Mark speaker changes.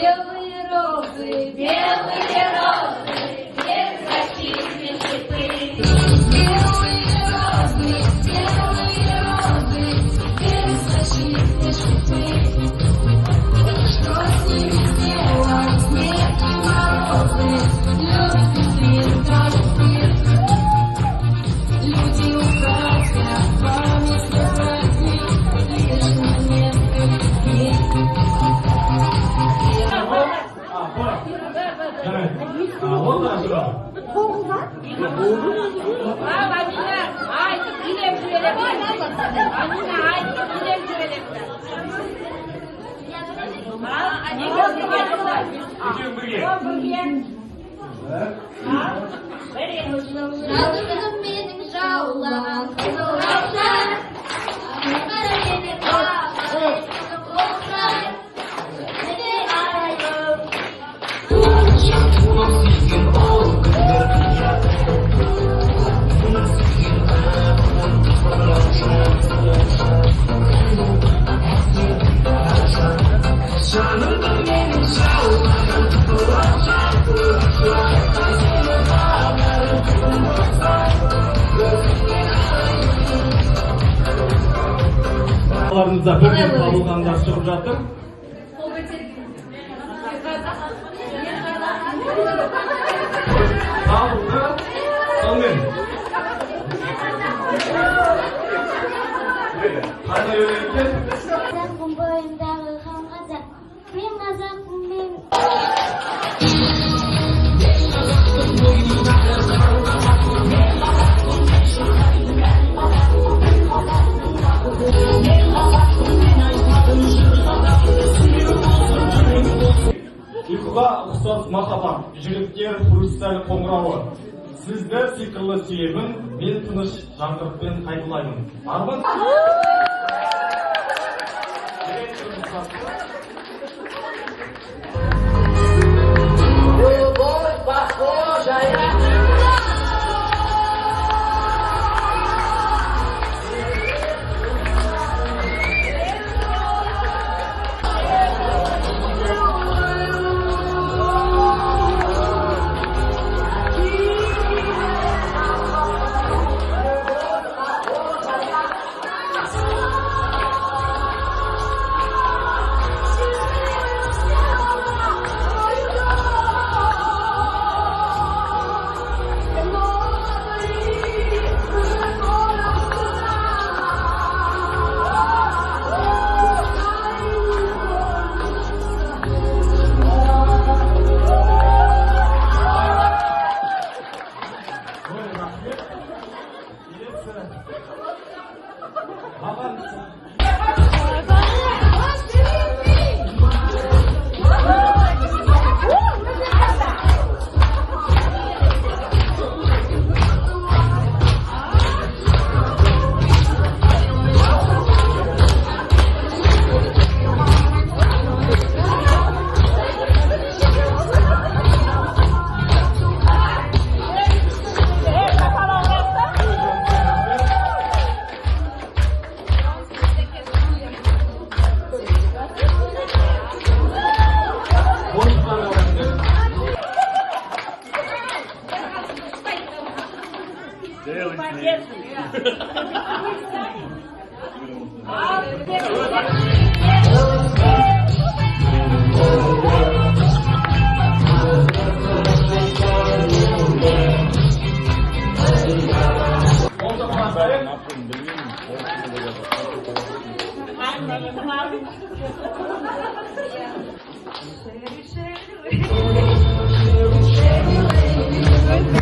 Speaker 1: Белые розы, белые розы, без защитной шипы. Белые розы, без защитной шипы. Что с ними сделать, снег и морозы, легкий свет толпы. Люди уходят, вами сотни, лишь на несколько дней. Радужным менің жаулаған қызылшаштар, қаракене қағай, қоқсай, міне арайым.
Speaker 2: Қаларыңызда бірден табылғандар шығып жатыр. Табылды. Сонымен. Қандай өлеңдер?
Speaker 1: Қазақтың бойындағы хан қазақ, мен қазақпын мен.
Speaker 2: Ұйқыға ұқсас махаббат, жүректер хрусталь қоңырауы. Сізді сиқырлы сүйемін, мен тыныш жаңғырықпен қайталаймын. Арман.
Speaker 1: Shake